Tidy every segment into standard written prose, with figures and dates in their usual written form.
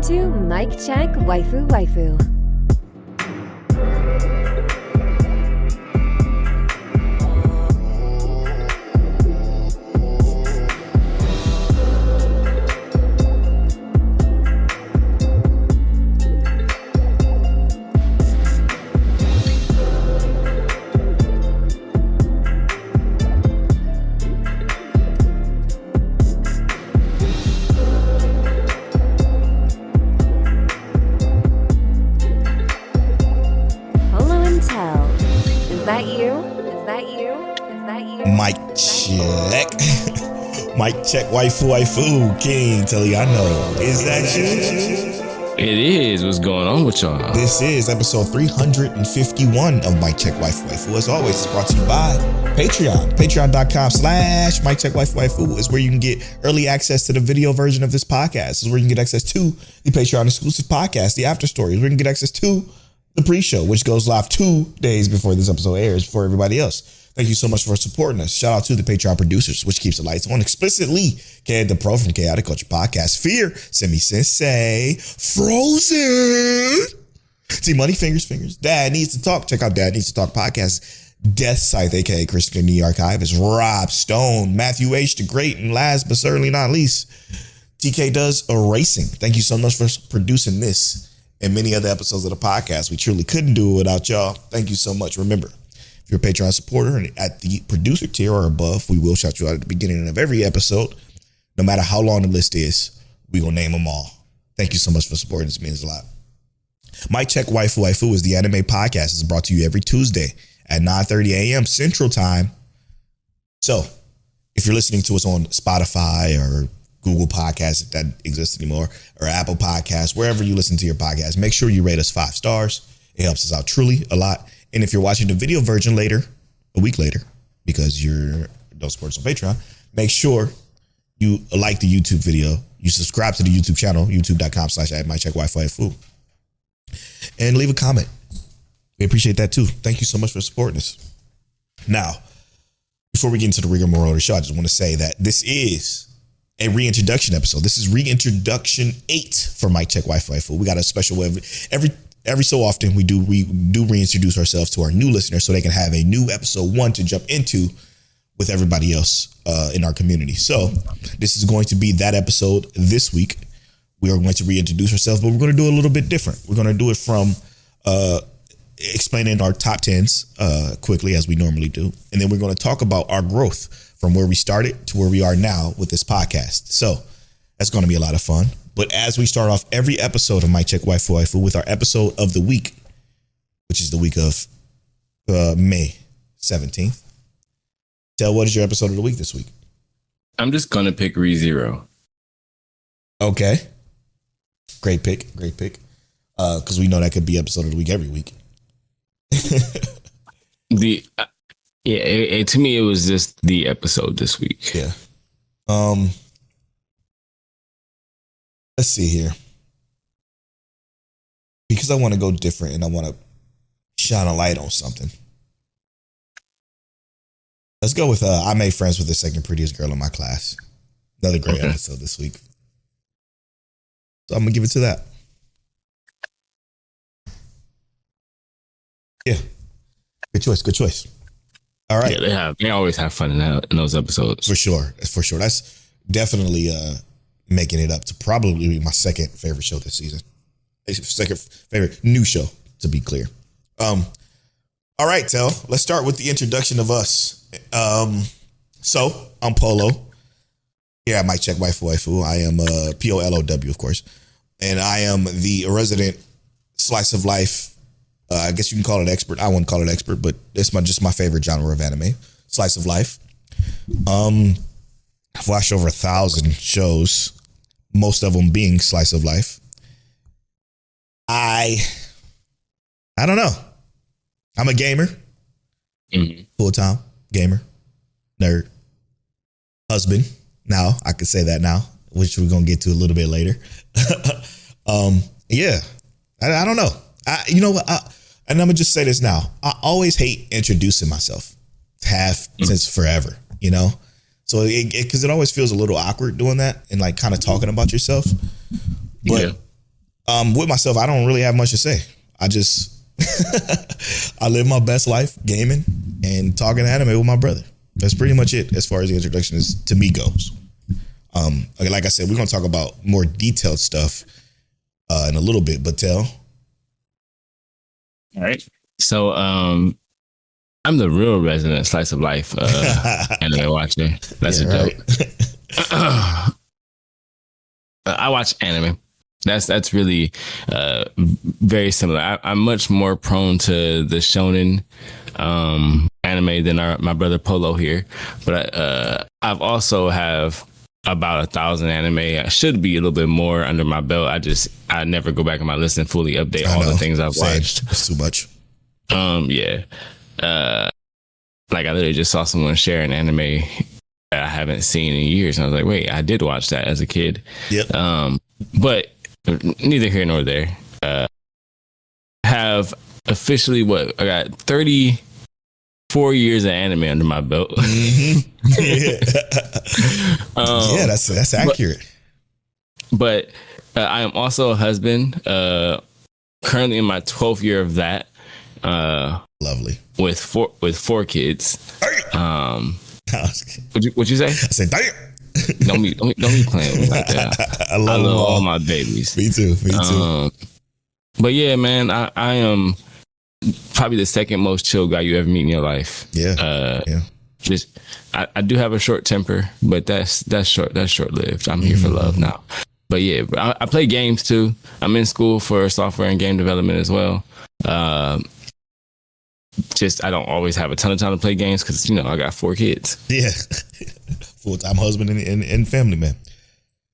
Welcome to Mic Check Waifu Waifu. Mic check. Mic check waifu King Telliano. Is that you? It is. What's going on with y'all? This is episode 351 of Mic Check Waifu. As always, it's brought to you by Patreon. Patreon.com/Mic Check Waifu is where you can get early access to the video version of this podcast. This is where you can get access to the Patreon exclusive podcast, the after stories, where you can get access to the pre-show, which goes live 2 days before this episode airs for everybody else. Thank you so much for supporting us. Shout out to the Patreon producers, which keeps the lights on explicitly. Ked the Pro from Chaotic Culture Podcast, Fear, Semi Sensei, Frozen, T Money, Fingers. Dad Needs to Talk. Check out Dad Needs to Talk Podcast. Death Scythe, aka Christian the Archivist, Rob Stone, Matthew H. the Great, and last but certainly not least, TK Does Erasing. Thank you so much for producing this and many other episodes of the podcast. We truly couldn't do it without y'all. Thank you so much. Remember, if you're a Patreon supporter and at the producer tier or above, we will shout you out at the beginning of every episode. No matter how long the list is, we will name them all. Thank you so much for supporting. This means a lot. Mic Check Waifu is the anime podcast. It's brought to you every Tuesday at 9:30 a.m. Central Time. So if you're listening to us on Spotify or Google Podcasts, if that exists anymore, or Apple Podcasts, wherever you listen to your podcast, make sure you rate us 5 stars. It helps us out truly a lot. And if you're watching the video version later, a week later, because you don't support us on Patreon, make sure you like the YouTube video. You subscribe to the YouTube channel, youtube.com/MicCheckWaifu, and leave a comment. We appreciate that too. Thank you so much for supporting us. Now, before we get into the rigmarole of the show, I just want to say that this is a reintroduction episode. This is Reintroduction VIII for Mic Check Waifu. We got a special way of every so often we do reintroduce ourselves to our new listeners so they can have a new episode 1 to jump into with everybody else in our community. So this is going to be that episode this week. We are going to reintroduce ourselves, but we're going to do it a little bit different. We're going to do it from explaining our top 10s quickly as we normally do. And then we're going to talk about our growth from where we started to where we are now with this podcast. So that's going to be a lot of fun. But as we start off every episode of Mic Check Waifu with our episode of the week, which is the week of May 17th. Tell, what is your episode of the week this week? I'm just going to pick ReZero. Okay. Great pick. Because we know that could be episode of the week every week. To me, it was just the episode this week. Yeah. Let's see here. Because I want to go different and I want to shine a light on something. Let's go with I Made Friends with the Second Prettiest Girl in My Class. Another great episode this week. So I'm going to give it to that. Yeah. Good choice. All right. Yeah, they always have fun in those episodes. For sure. That's definitely making it up to probably my second favorite show this season. Second favorite new show, to be clear. All right, Tel, let's start with the introduction of us. So I'm Polow. Yeah, I Mic Check Waifu. I am Polow, of course. And I am the resident slice of life. I guess you can call it expert. I wouldn't call it expert, but it's just my favorite genre of anime. Slice of life. I've watched over 1,000 shows, most of them being slice of life. I don't know. I'm a gamer. Mm-hmm. Full-time gamer. Nerd. Husband. Now, I could say that now, which we're going to get to a little bit later. Yeah. I don't know. You know what? And I'm going to just say this now. I always hate introducing myself. Since forever, you know? So because it always feels a little awkward doing that and like kind of talking about yourself. But With myself, I don't really have much to say. I just I live my best life gaming and talking anime with my brother. That's pretty much it as far as the introduction is to me goes. Like I said, we're gonna talk about more detailed stuff in a little bit, but tell. All right. So I'm the real resident slice of life anime watcher. That's a joke. Right. I watch anime. That's really very similar. I'm much more prone to the shonen anime than my brother Polow here, but I've also have about 1,000 anime. I should be a little bit more under my belt. I never go back on my list and fully update all the things I've watched. It's too much. Yeah. Like I literally just saw someone share an anime that I haven't seen in years, and I was like, wait, I did watch that as a kid. Yep. But neither here nor there. Have officially I got 34 years of anime under my belt. Mm-hmm. Yeah, that's accurate. But I am also a husband. Currently in my 12th year of that. Lovely. With four kids. What'd you say? I said, damn. Don't be playing like that. I love all my babies. Me too. But yeah, man, I am probably the second most chill guy you ever meet in your life. Yeah. Just I do have a short temper, but that's short lived. I'm here for love now. But yeah, I play games too. I'm in school for software and game development as well. Just I don't always have a ton of time to play games because I got 4 kids. Yeah. Full-time husband and family man.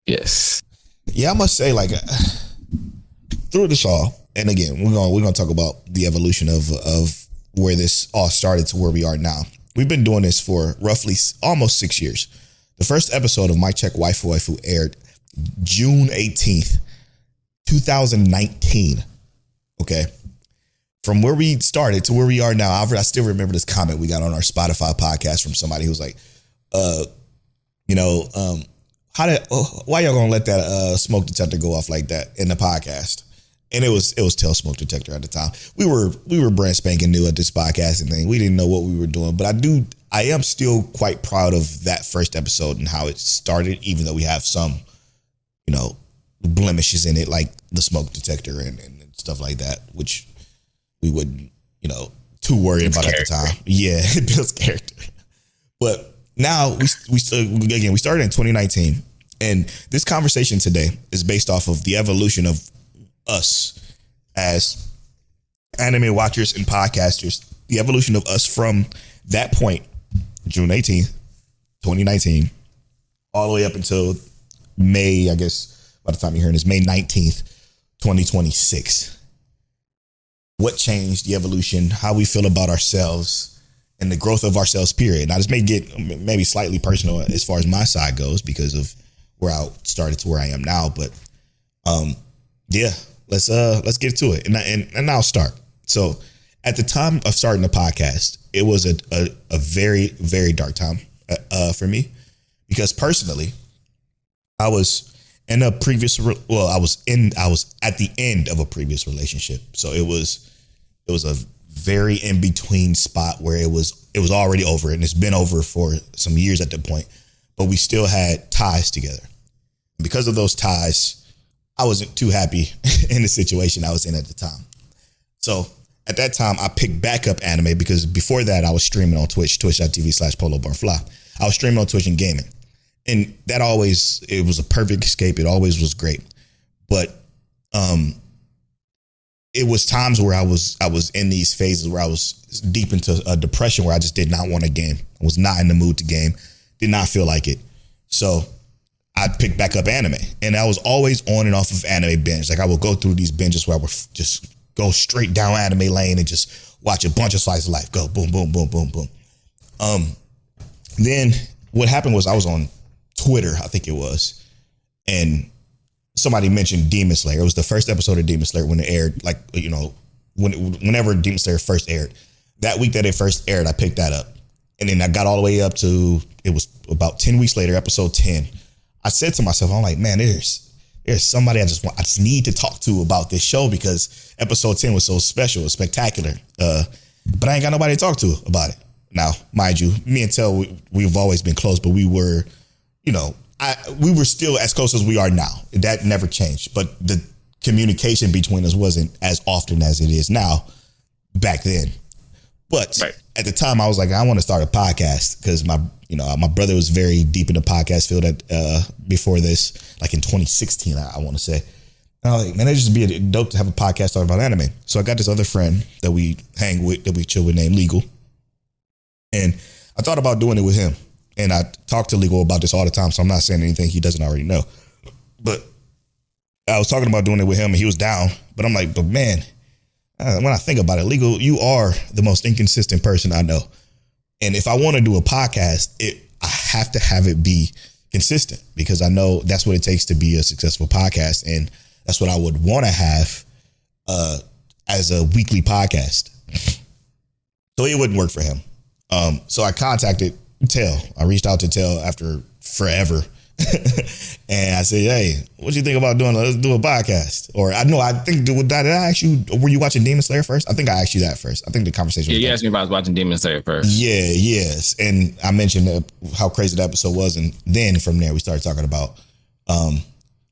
Yes. Yeah, I must say, like, through this all, and again, we're gonna talk about the evolution of where this all started to where we are now. We've been doing this for roughly almost 6 years. The first episode of My Check Waifu aired June 18th, 2019. Okay. From where we started to where we are now, I still remember this comment we got on our Spotify podcast from somebody who was like, why y'all gonna let that smoke detector go off like that in the podcast? And it was Tell Smoke Detector at the time. We were brand spanking new at this podcasting thing. We didn't know what we were doing, but I am still quite proud of that first episode and how it started, even though we have some, blemishes in it, like the smoke detector and stuff like that, which we wouldn't, too worried about at the time. Yeah, it builds character. But now we started in 2019, and this conversation today is based off of the evolution of us as anime watchers and podcasters, the evolution of us from that point, June 18th, 2019, all the way up until May, I guess, by the time you're hearing this, May 19th, 2026. What changed, the evolution, how we feel about ourselves, and the growth of ourselves, period. Now, this may get maybe slightly personal as far as my side goes because of where I started to where I am now. But yeah, let's get to it. And I'll start. So at the time of starting the podcast, it was a very, very dark time for me because personally, I was in a previous, I was at the end of a previous relationship. So it was a very in between spot where it was already over, and it's been over for some years at that point, but we still had ties together. Because of those ties, I wasn't too happy in the situation I was in at the time. So at that time, I picked back up anime because before that, I was streaming on Twitch, twitch.tv/PolowBarFly. I was streaming on Twitch and gaming. And that it was a perfect escape. It always was great. But it was times where I was in these phases where I was deep into a depression where I just did not want to game. I was not in the mood to game. Did not feel like it. So I picked back up anime. And I was always on and off of anime binge. Like I would go through these binges where I would just go straight down anime lane and just watch a bunch of slice of life. Go boom, boom, boom, boom, boom. Then what happened was I was on Twitter, I think it was, and somebody mentioned Demon Slayer. It was the first episode of Demon Slayer when it aired, like, whenever Demon Slayer first aired. That week that it first aired, I picked that up. And then I got all the way up to, it was about 10 weeks later, episode 10. I said to myself, I'm like, man, there's there's somebody I just need to talk to about this show because episode 10 was so special, it was spectacular. But I ain't got nobody to talk to about it. Now, mind you, me and Tel, we've always been close, but we were, we were still as close as we are now. That never changed. But the communication between us wasn't as often as it is now back then. But at the time, I was like, I want to start a podcast because my brother was very deep in the podcast field before this, like in 2016, I want to say. And I was like, man, it'd just be dope to have a podcast talking about anime. So I got this other friend that we hang with, that we chill with, named Legal. And I thought about doing it with him. And I talk to Legal about this all the time, so I'm not saying anything he doesn't already know. But I was talking about doing it with him, and he was down. But I'm like, but man, when I think about it, Legal, you are the most inconsistent person I know. And if I want to do a podcast, I have to have it be consistent because I know that's what it takes to be a successful podcast. And that's what I would want to have as a weekly podcast. So it wouldn't work for him. So I contacted Tel. I reached out to Tel after forever. And I said, hey, what do you think about let's do a podcast? Or did I ask you, were you watching Demon Slayer first? I think I asked you that first. I think the conversation was you asked me if I was watching Demon Slayer first. Yeah, yes. And I mentioned how crazy the episode was. And then from there, we started talking about,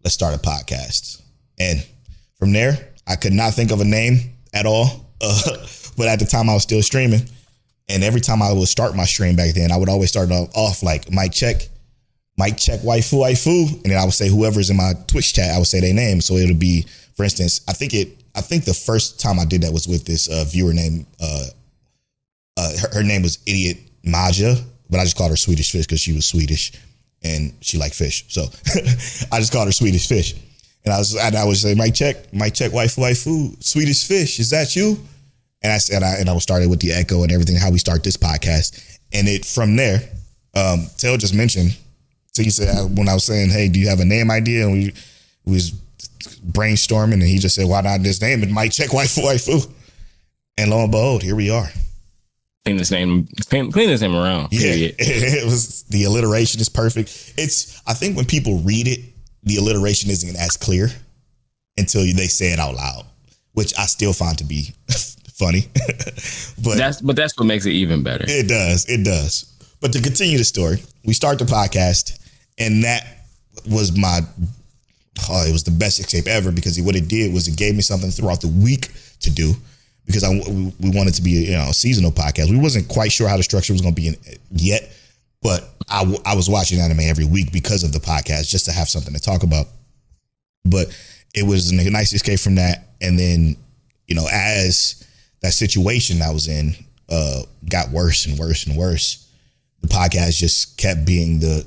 let's start a podcast. And from there, I could not think of a name at all. But at the time I was still streaming. And every time I would start my stream back then, I would always start off like mic check waifu. And then I would say whoever's in my Twitch chat, I would say their name. So it'll be, for instance, I think the first time I did that was with this viewer named, her name was Idiot Maja, but I just called her Swedish Fish because she was Swedish and she liked fish. So I just called her Swedish Fish. And I would say, mic check waifu, Swedish Fish, is that you? And I was started with the echo and everything, how we start this podcast. And from there, Tel just mentioned, so he said, when I was saying, hey, do you have a name idea? And we was brainstorming and he just said, why not this name? It might check waifu. And lo and behold, here we are. Clean this name around. Yeah, it was, the alliteration is perfect. I think when people read it, the alliteration isn't as clear until they say it out loud, which I still find to be funny. but that's what makes it even better. It does. But to continue the story, we start the podcast, and that was it was the best escape ever because what it did was it gave me something throughout the week to do because we wanted to be a seasonal podcast. We wasn't quite sure how the structure was going to be yet, but I was watching anime every week because of the podcast just to have something to talk about. But it was a nice escape from that, and then as that situation I was in got worse and worse and worse, the podcast just kept being the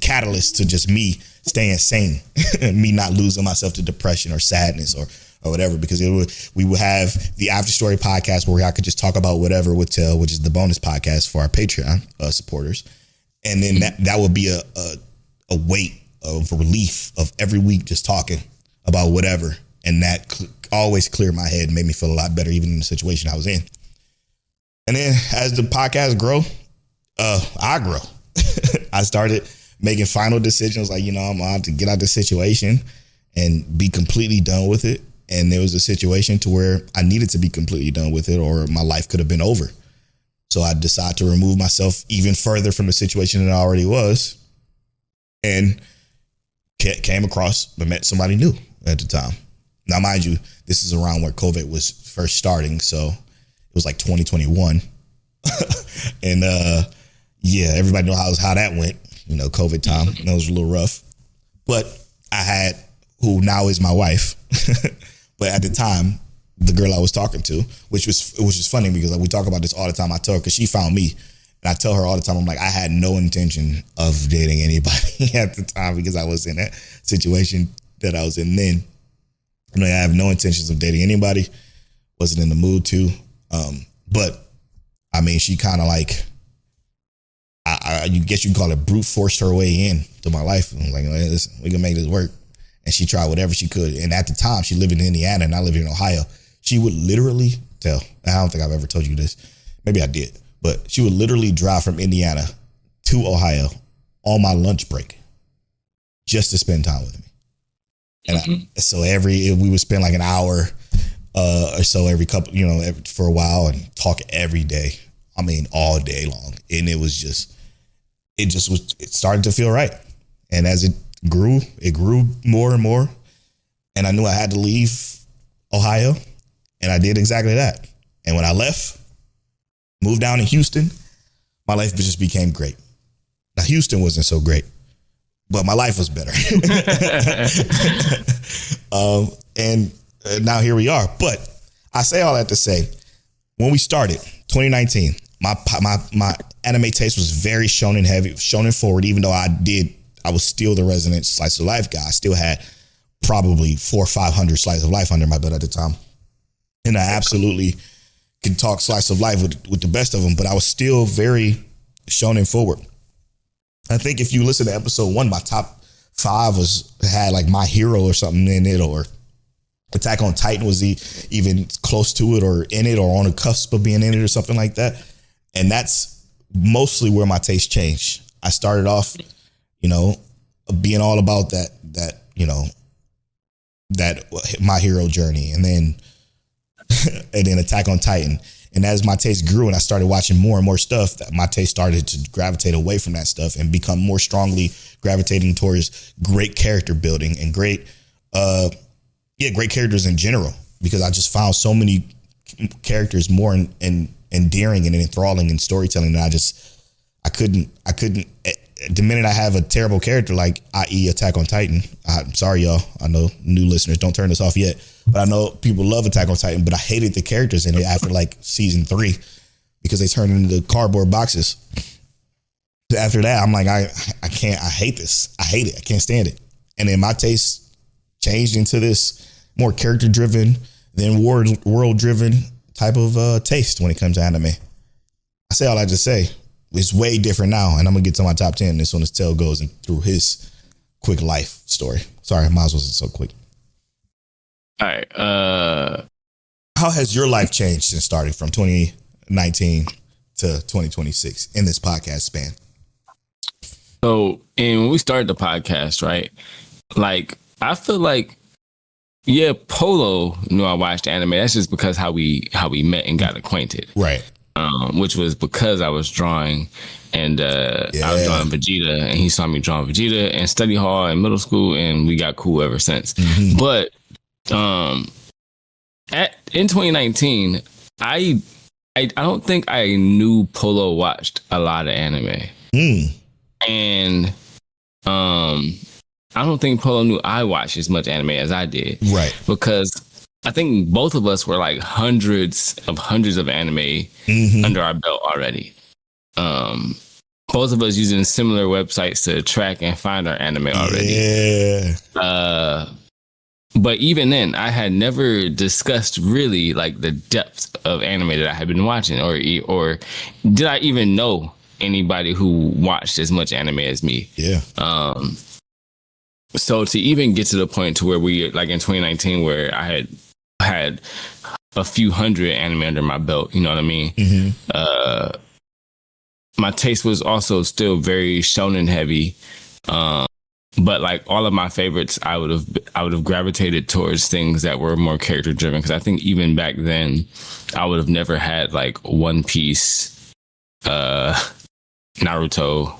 catalyst to just me staying sane, me not losing myself to depression or sadness or whatever, because we would have the After Story podcast where I could just talk about whatever with Tel, which is the bonus podcast for our Patreon supporters. And then that would be a weight of relief of every week just talking about whatever. And that always cleared my head and made me feel a lot better, even in the situation I was in. And then as the podcast grow, I grow. I started making final decisions like, I'm on to get out of this situation and be completely done with it. And there was a situation to where I needed to be completely done with it or my life could have been over. So I decided to remove myself even further from the situation that I already was and came across, but met somebody new at the time. Now, mind you, this is around where COVID was first starting. So it was like 2021. And everybody knows how that went, COVID time. That was a little rough. But I had who now is my wife. But at the time, the girl I was talking to, which was funny because we talk about this all the time. I tell her because she found me. And I tell her all the time, I'm like, I had no intention of dating anybody at the time because I was in that situation that I was in then. I have no intentions of dating anybody. Wasn't in the mood to. But I mean, she kind of like, you guess you can call it brute forced her way in to my life. I was like, listen, we can make this work. And she tried whatever she could. And at the time, she lived in Indiana and I lived in Ohio. She would literally I don't think I've ever told you this. Maybe I did. But she would literally drive from Indiana to Ohio on my lunch break. just to spend time with me. And so we would spend like an hour or so every couple, for a while and talk every day. I mean, all day long. And it started to feel right. And as it grew more and more. And I knew I had to leave Ohio, and I did exactly that. And when I left, moved down to Houston, my life just became great. Now, Houston wasn't so great, but my life was better. And now here we are. But I say all that to say, when we started, 2019, my anime taste was very shonen heavy, shonen forward, even though I was still the resident slice of life guy. I still had probably 400 or 500 slice of life under my belt at the time. And I absolutely could talk slice of life with the best of them, but I was still very shonen forward. I think if you listen to episode 1, my top 5 had like My Hero or something in it, or Attack on Titan was even close to it or in it or on the cusp of being in it or something like that. And that's mostly where my taste changed. I started off, being all about that My Hero journey, and then Attack on Titan. And as my taste grew and I started watching more and more stuff, that my taste started to gravitate away from that stuff and become more strongly gravitating towards great character building and great characters in general, because I just found so many characters more endearing and enthralling in storytelling that I couldn't. The minute I have a terrible character, like i.e. Attack on Titan, I'm sorry, y'all. I know new listeners, don't turn this off yet, but I know people love Attack on Titan, but I hated the characters in it after like season 3 because they turned into cardboard boxes. After that, I'm like, I can't, I hate this. I hate it. I can't stand it. And then my taste changed into this more character driven than world driven type of taste when it comes to anime. I say all I just say. It's way different now, and I'm gonna get to my top 10 as soon as Tell goes and through his quick life story. Sorry, mine wasn't so quick. All right. How has your life changed since starting from 2019 to 2026 in this podcast span? So, and when we started the podcast, right? Like, I feel like, yeah, Polow knew I watched anime. That's just because how we met and got acquainted, right? Which was because I was drawing, and I was drawing Vegeta, and he saw me drawing Vegeta in study hall in middle school, and we got cool ever since. Mm-hmm. But in 2019, I don't think I knew Polow watched a lot of anime, and I don't think Polow knew I watched as much anime as I did, right? Because I think both of us were like hundreds of anime under our belt already. Both of us using similar websites to track and find our anime already. Yeah. But even then, I had never discussed really like the depth of anime that I had been watching, or did I even know anybody who watched as much anime as me? Yeah. So to even get to the point to where we, like in 2019, where I had a few hundred anime under my belt, you know what I mean? Mm-hmm. My taste was also still very shonen heavy, but like all of my favorites, I would have gravitated towards things that were more character driven, because I think even back then I would have never had like One Piece, Naruto,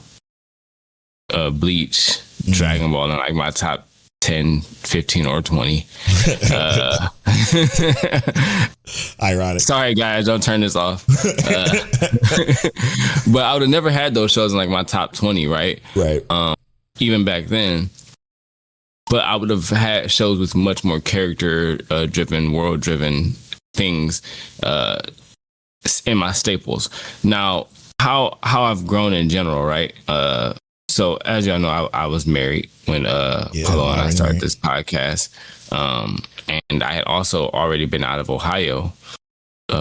Bleach, Dragon Ball in like my top 10, 15, or 20. Ironic. Sorry, guys, don't turn this off. But I would have never had those shows in like my top 20, right? Right. Even back then. But I would have had shows with much more character driven, world driven things in my staples. Now, how I've grown in general, right? So as y'all know, I was married when Polow and I started this podcast. And I had also already been out of Ohio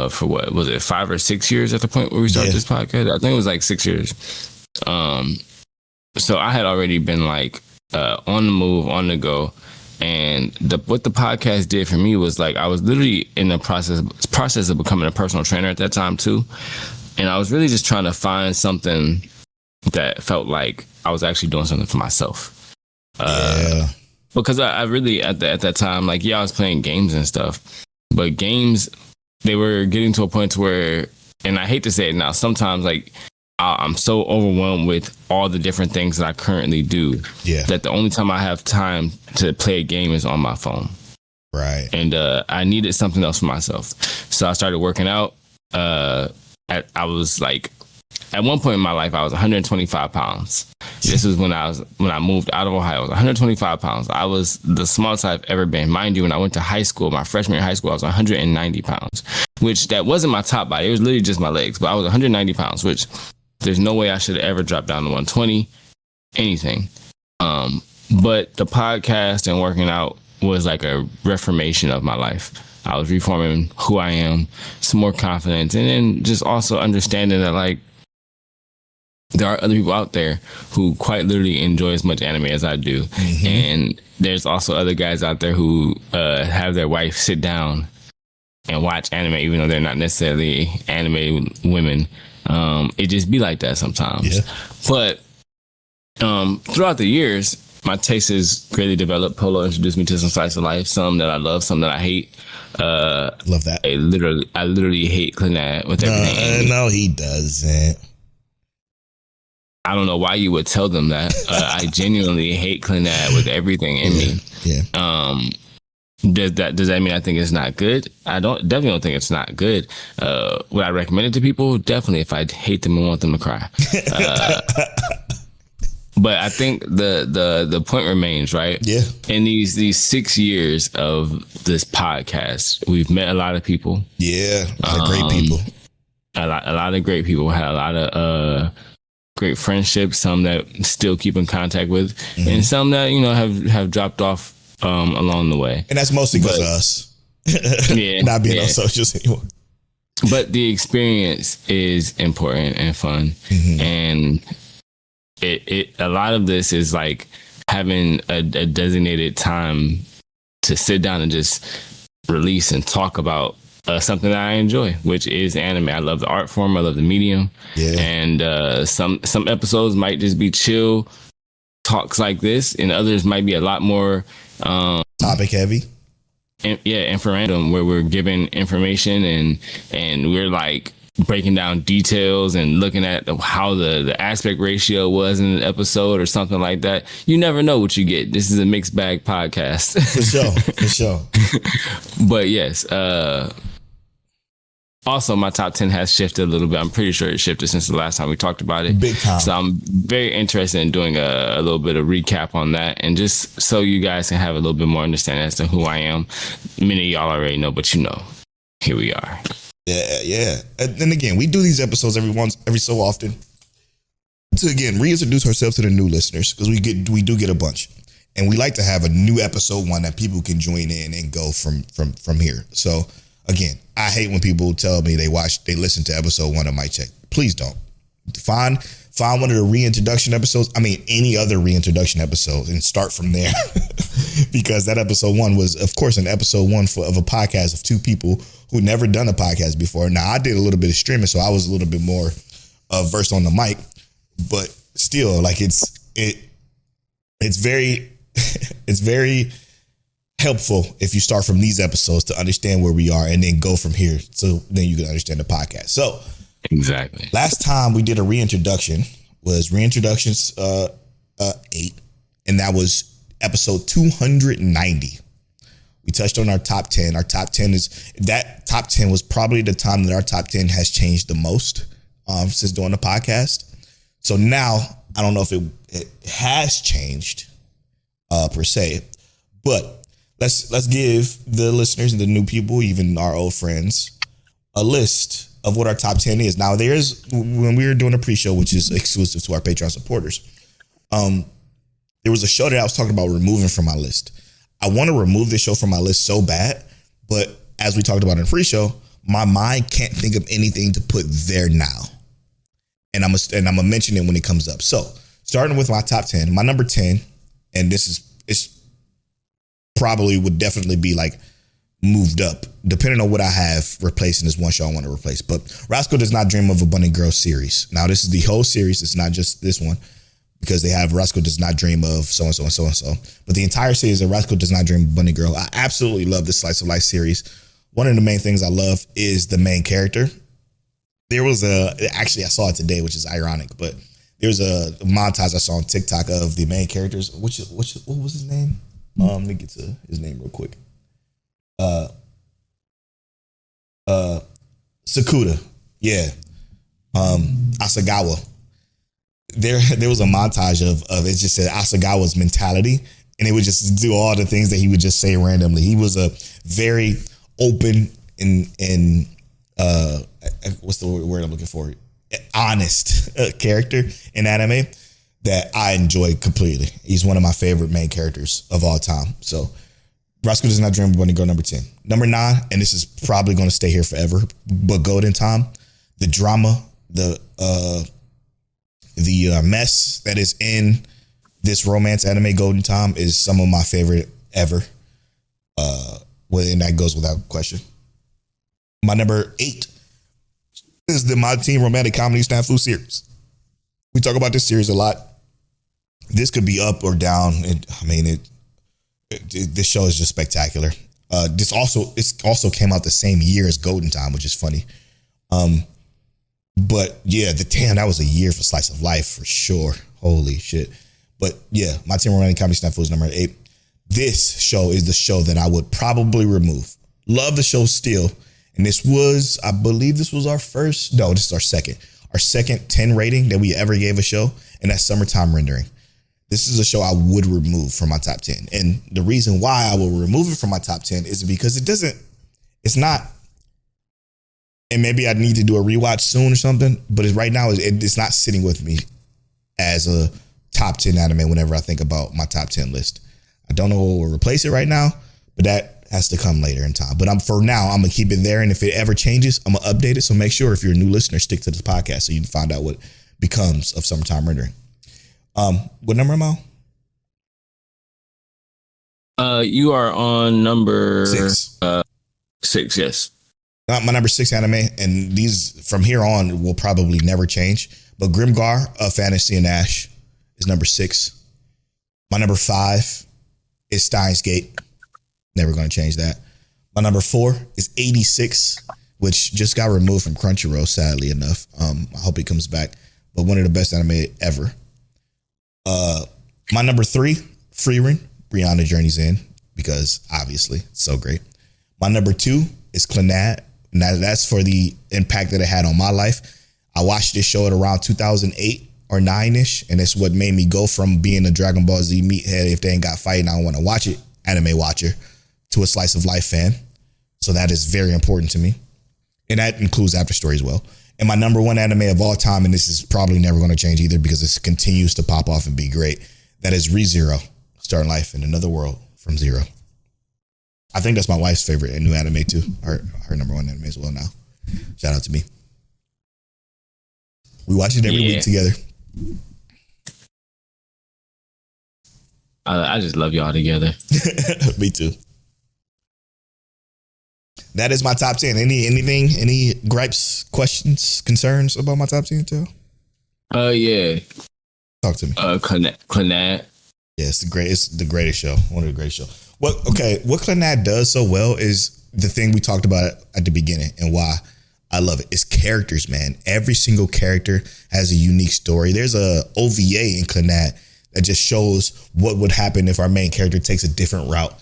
for what was it, 5 or 6 years at the point where we started this podcast? I think it was like 6 years. So I had already been like on the move, on the go. And what the podcast did for me was like, I was literally in the process of becoming a personal trainer at that time too. And I was really just trying to find something that felt like I was actually doing something for myself. Because I really at that time, like, I was playing games and stuff, but games, they were getting to a point where, and I hate to say it now, sometimes like I'm so overwhelmed with all the different things that I currently do that the only time I have time to play a game is on my phone. Right. And I needed something else for myself. So I started working out. I was like, at one point in my life, I was 125 pounds. This was when I moved out of Ohio. I was 125 pounds. I was the smallest I've ever been. Mind you, when I went to high school, my freshman year of high school, I was 190 pounds, which that wasn't my top body. It was literally just my legs, but I was 190 pounds, which there's no way I should have ever dropped down to 120, anything. But the podcast and working out was like a reformation of my life. I was reforming who I am, some more confidence, and then just also understanding that, like, there are other people out there who quite literally enjoy as much anime as I do. Mm-hmm. And there's also other guys out there who have their wife sit down and watch anime, even though they're not necessarily anime women. It just be like that sometimes. Yeah. But throughout the years, my taste has greatly developed. Polow introduced me to some slice of life, some that I love, some that I hate. Love that. I literally hate Clannad with everything. No, he doesn't. I don't know why you would tell them that. I genuinely hate Clannad with everything in me. Yeah. Does that mean I think it's not good? Definitely don't think it's not good. Would I recommend it to people? Definitely, if I hate them and want them to cry. But I think the point remains, right? Yeah. In these 6 years of this podcast, we've met a lot of people. Yeah, a lot of great people. A lot of great people. Had a lot of great friendships, some that still keep in contact with, and some that have dropped off along the way. And that's mostly because of us. Yeah, not being on socials anymore. But the experience is important and fun, and it a lot of this is like having a designated time to sit down and just release and talk about something that I enjoy, which is anime. I love the art form. I love the medium. Yeah. And some episodes might just be chill talks like this, and others might be a lot more topic heavy. And for random, where we're giving information and we're like breaking down details and looking at how the aspect ratio was in an episode or something like that. You never know what you get. This is a mixed bag podcast. For sure. But yes, also my top 10 has shifted a little bit. I'm pretty sure it shifted since the last time we talked about it. Big time. So I'm very interested in doing a little bit of recap on that, and just so you guys can have a little bit more understanding as to who I am. Many of y'all already know, but here we are. Yeah. And again, we do these episodes every so often to, again, reintroduce ourselves to the new listeners, because we do get a bunch, and we like to have a new episode one that people can join in and go from here. So again, I hate when people tell me they listen to episode 1 of Mic Check. Please don't. Find one of the reintroduction episodes. I mean, any other reintroduction episode, and start from there. Because that episode 1 was, of course, an episode 1 of a podcast of 2 people who never done a podcast before. Now, I did a little bit of streaming, so I was a little bit more versed on the mic, but still, like, it's very it's very helpful if you start from these episodes to understand where we are, and then go from here, so then you can understand the podcast. So exactly, last time we did a reintroduction was Reintroductions 8, and that was episode 290. We touched on our top 10. Our top 10 was probably the time that our top 10 has changed the most since doing the podcast. So now I don't know if it has changed per se, but let's give the listeners and the new people, even our old friends, a list of what our top 10 is. Now, when we were doing a pre-show, which is exclusive to our Patreon supporters, there was a show that I was talking about removing from my list. I want to remove this show from my list so bad, but as we talked about in the pre-show, my mind can't think of anything to put there now. And I'm gonna mention it when it comes up. So starting with my top 10, my number 10, and it's probably would definitely be like moved up, depending on what I have replacing this one show I want to replace. But Rascal Does Not Dream of Abundant Girls series. Now, this is the whole series. It's not just this one. because they have Rascal Does Not Dream of so and so and so and so. But the entire series of Rascal Does Not Dream of Bunny Girl, I absolutely love this slice of life series. One of the main things I love is the main character. There was actually I saw it today, which is ironic, but there's a montage I saw on TikTok of the main characters. What was his name? Let me get to his name real quick. Sakuda. Yeah. Asagawa. There was a montage of it just said Asagawa's mentality, and it would just do all the things that he would just say randomly. He was a very open and what's the word I'm looking for? Honest character in anime that I enjoy completely. He's one of my favorite main characters of all time. So Rascal Does Not Dream of Bunny Girl, number 10. Number 9, and this is probably going to stay here forever, but Golden Time, the drama, the mess that is in this romance anime Golden Time is some of my favorite ever. And that goes without question. My number 8 is the My Teen Romantic Comedy Snafu series. We talk about this series a lot. This could be up or down. This show is just spectacular. This also came out the same year as Golden Time, which is funny. But yeah, that was a year for slice of life for sure. Holy shit. But yeah, My Teen Romantic Comedy Snafu is number 8. This show is the show that I would probably remove. Love the show still. And I believe this was this is our second 10 rating that we ever gave a show. And that's Summertime Rendering. This is a show I would remove from my top 10. And the reason why I will remove it from my top 10 is because it's not, and maybe I need to do a rewatch soon or something, but right now it's not sitting with me as a top 10 anime whenever I think about my top 10 list. I don't know what will replace it right now, but that has to come later in time. But for now, I'm going to keep it there. And if it ever changes, I'm going to update it. So make sure if you're a new listener, stick to this podcast so you can find out what becomes of Summertime Rendering. What number am I? You are on number 6. 6, yes. My number 6 anime, and these from here on will probably never change. But Grimgar of Fantasy and Ash is number 6. My number 5 is Steins Gate. Never going to change that. My number 4 is 86, which just got removed from Crunchyroll, sadly enough. I hope it comes back. But one of the best anime ever. My number 3, Frieren, Brianna Journey's End, because obviously it's so great. My number 2 is Clannad. And that's for the impact that it had on my life. I watched this show at around 2008 or 9-ish, and it's what made me go from being a Dragon Ball Z meathead, if they ain't got fighting, I don't want to watch it, anime watcher, to a slice of life fan. So that is very important to me. And that includes After Story as well. And my number 1 anime of all time, and this is probably never going to change either because it continues to pop off and be great, that is ReZero, starting life in another world from zero. I think that's my wife's favorite new anime too. Her number 1 anime as well now. Shout out to me. We watch it every week together. I just love y'all together. Me too. That is my top 10. Any gripes, questions, concerns about my top 10 too? Yeah. Talk to me. Clannad. Yeah, it's the greatest show. One of the greatest shows. What Clannad does so well is the thing we talked about at the beginning and why I love it. It's characters, man. Every single character has a unique story. There's a OVA in Clannad that just shows what would happen if our main character takes a different route,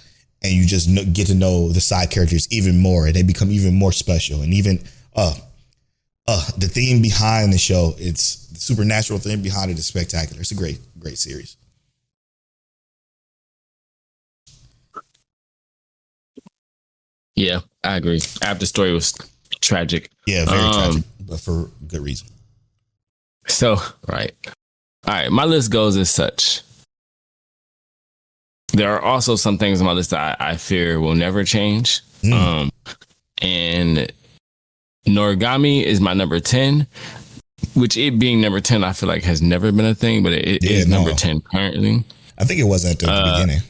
and you just get to know the side characters even more, and they become even more special. And even the theme behind the show, it's the supernatural theme behind it is spectacular. It's a great series. Yeah, I agree. After Story was tragic. Yeah, very tragic, but for good reason. So, right. All right, my list goes as such. There are also some things on my list that I fear will never change. And Noragami is my number 10, which it being number 10, I feel like has never been a thing, but it is number 10 currently. I think it was at the beginning.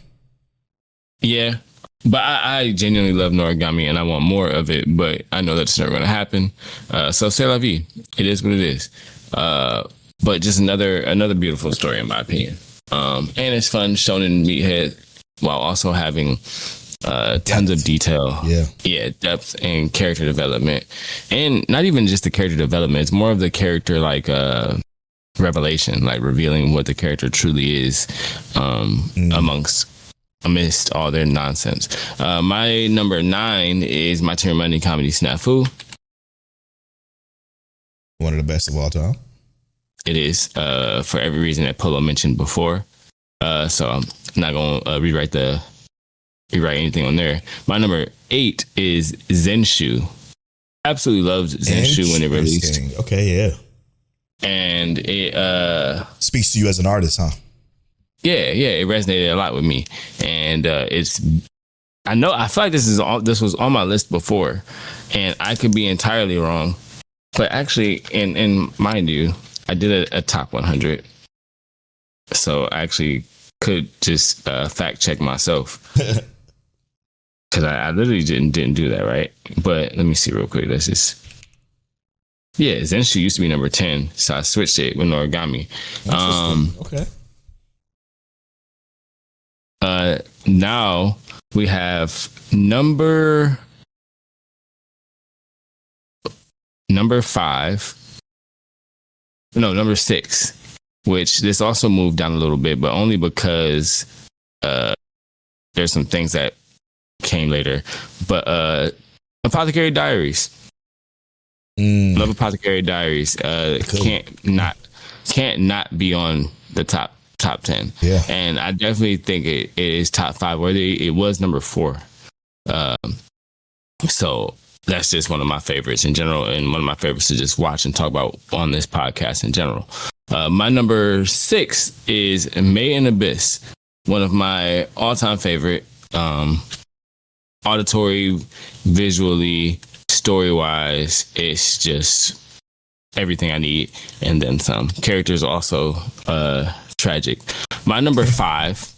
Yeah. But I genuinely love Noragami and I want more of it, but I know that's never going to happen. So c'est la vie. It is what it is. but just another beautiful story in my opinion. And it's fun, shonen meathead, while also having tons of detail. Yeah, depth and character development, and not even just the character development. It's more of the character like revelation, like revealing what the character truly is amidst all their nonsense. My number 9 is My Team Money comedy Snafu. One of the best of all time. It is, for every reason that Polow mentioned before. So I'm not gonna rewrite anything on there. My number 8 is Zenshu. Absolutely loved Zenshu when it released. Okay, yeah. And it speaks to you as an artist, huh? Yeah, it resonated a lot with me. And I feel like this was on my list before, and I could be entirely wrong. But actually, and mind you, I did a top 100. So I actually could just fact check myself. Because I literally didn't do that, right? But let me see real quick. Let's just... Yeah, Zenshu used to be number 10, so I switched it with Noragami. Okay. Now we have number 6, which this also moved down a little bit, but only because there's some things that came later. But Apothecary Diaries. Love Apothecary Diaries. Can't not be on the top 10. Yeah. And I definitely think it is top 5 worthy. It was number 4. So that's just one of my favorites in general, and one of my favorites to just watch and talk about on this podcast in general. My number 6 is Made in Abyss, one of my all-time favorite, auditory, visually, story-wise. It's just everything I need, and then some. Characters also tragic. My number 5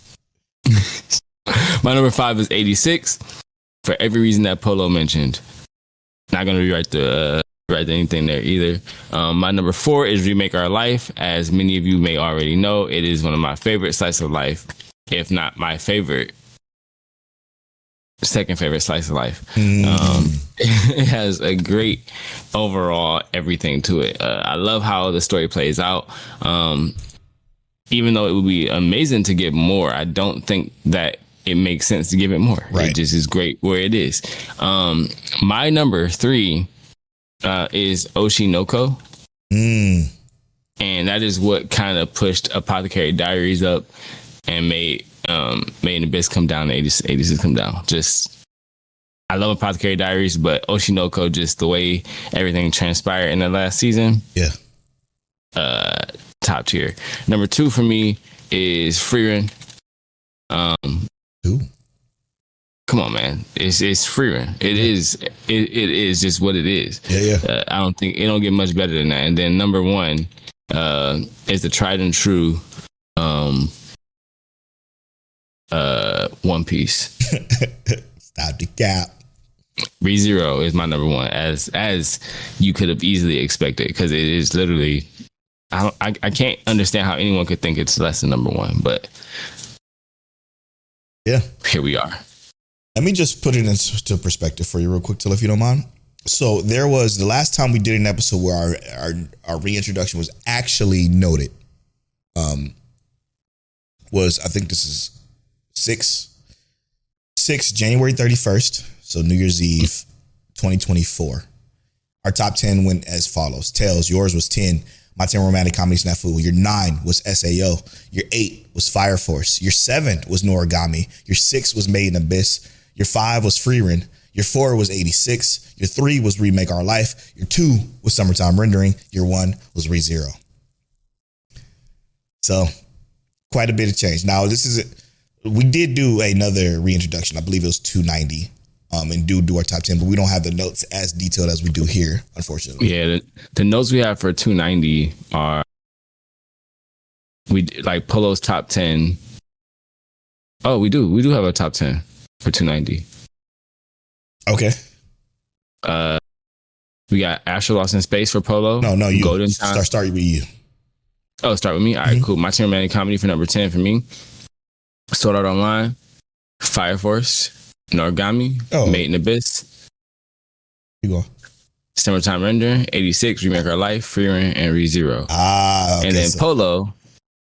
is 86, for every reason that Polow mentioned. Not gonna rewrite anything there either. My number 4 is Remake Our Life. As many of you may already know, it is one of my favorite slice of life, if not my favorite, second favorite slice of life. It has a great overall everything to it. I love how the story plays out. Even though it would be amazing to get more, I don't think that it makes sense to give it more. Right. It just is great where it is. My number 3 is Oshi No Ko. And that is what kind of pushed Apothecary Diaries up and made in Abyss come down, 86 come down. Just, I love Apothecary Diaries, but Oshi No Ko, just the way everything transpired in the last season. Yeah. Top tier. Number 2 for me is Frieren. Come on, man. It's Frieren. It is just what it is. Yeah. I don't think it don't get much better than that. And then number 1 is the tried and true One Piece. Stop the cap. ReZero is my number 1, as you could have easily expected, because it is literally, I can't understand how anyone could think it's less than number 1, but yeah, here we are. Let me just put it into perspective for you real quick, Till, if you don't mind. So there was the last time we did an episode where our reintroduction was actually noted. Was, I think this is 6 January 31st, so New Year's Eve 2024. Our top 10 went as follows. Tails, yours was 10. My 10 romantic comedy Snafu. Your 9 was SAO. Your 8 was Fire Force. Your 7 was Noragami. Your 6 was Made in Abyss. Your 5 was Frieren. Your 4 was 86. Your 3 was Remake Our Life. Your 2 was Summertime Rendering. Your 1 was ReZero. So quite a bit of change. Now we did do another reintroduction. I believe it was 290. And do our top 10, but we don't have the notes as detailed as we do here, unfortunately. Yeah, the notes we have for 290 are like Polow's top 10. Oh, we do have a top 10 for 290. Okay. We got Astro Lost in Space for Polow. No, you Golden Time. Start with you. Oh, start with me. All right, cool. My team romantic comedy for number 10 for me. Sword Art Online, Fire Force, Noragami, Made in Abyss. You go. Summertime Rendering, 86, Remake Our Life, Frieren, and ReZero. Okay, and then Polow,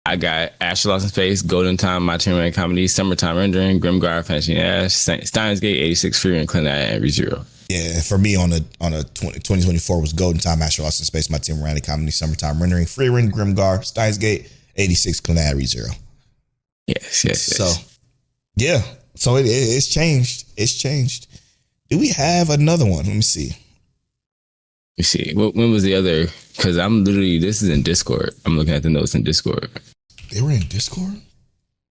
I got Asher Lost in Space, Golden Time, My Team Romantic Comedy, Summertime Rendering, Grimgar, Fantasy Ash, Steins Gate, 86, Frieren, Clannad, and ReZero. Yeah, for me on a 2024 was Golden Time, Asher Lost in Space, My Team Romantic Comedy, Summertime Rendering, Frieren, Grimgar, Steins Gate, 86, Clannad, ReZero. Yes. So, yeah. So it's changed. It's changed. Do we have another one? Let me see. You see, when was the other? Because I'm literally, this is in Discord. I'm looking at the notes in Discord. They were in Discord?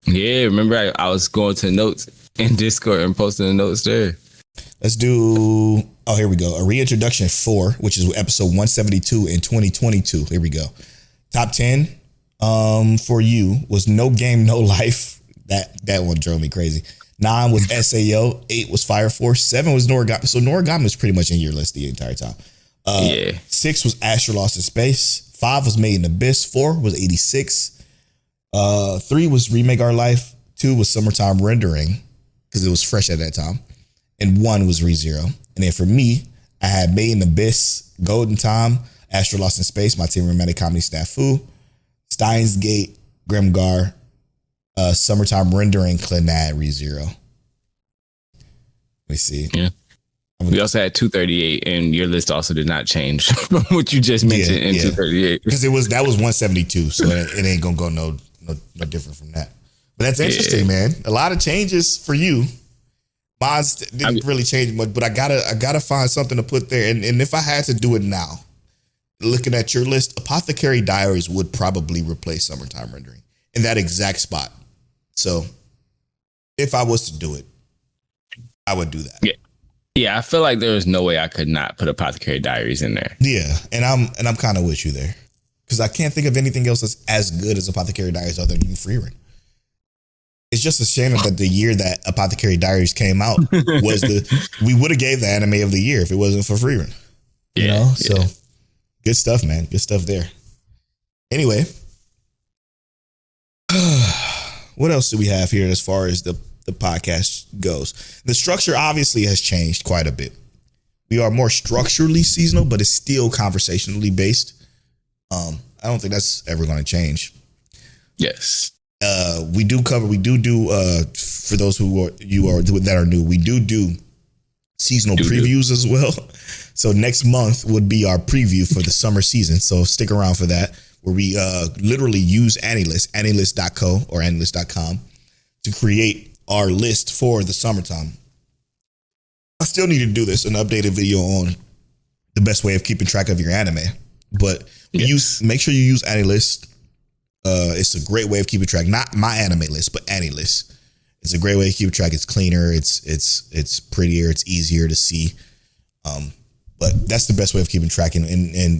Yeah, remember I was going to notes in Discord and posting the notes there. Let's do, here we go. A Reintroduction VIII, which is episode 172 in 2022. Here we go. Top 10 for you was No Game, No Life. That one drove me crazy. 9 was SAO. 8 was Fire Force. 7 was Noragami. So Noragami was pretty much in your list the entire time. 6 was Asher Lost in Space. 5 was Made in Abyss. 4 was 86. 3 was Remake Our Life. 2 was Summertime Rendering because it was fresh at that time. And 1 was ReZero. And then for me, I had Made in Abyss, Golden Time, Asher Lost in Space, My Team Romantic Comedy, Snafu, Steins Gate, Grimgar, Summertime Rendering, Clannad, ReZero. Let me see. Yeah. We also had 238, and your list also did not change from what you just mentioned in 238. Because that was 172, so it ain't gonna go no different from that. But that's interesting, man. A lot of changes for you. Mine didn't really change much, but I gotta find something to put there. And if I had to do it now, looking at your list, Apothecary Diaries would probably replace Summertime Rendering in that exact spot. So if I was to do it, I would do that. Yeah, I feel like there was no way I could not put Apothecary Diaries in there. Yeah, and I'm kind of with you there because I can't think of anything else that's as good as Apothecary Diaries other than Frieren. It's just a shame that the year that Apothecary Diaries came out we would have gave the anime of the year if it wasn't for Frieren. You know, so good stuff, man. Good stuff there. Anyway, what else do we have here as far as the podcast goes? The structure obviously has changed quite a bit. We are more structurally seasonal, but it's still conversationally based. I don't think that's ever going to change. Yes. We do for those that are new, we do seasonal previews as well. So next month would be our preview for the summer season. So stick around for that, where we literally use Anilist.co or Anilist.com to create our list for the summertime. I still need to do this, an updated video on the best way of keeping track of your anime. But make sure you use Anilist. It's a great way of keeping track. Not my anime list, but Anilist. It's a great way to keep track. It's cleaner. It's prettier. It's easier to see. But that's the best way of keeping track. And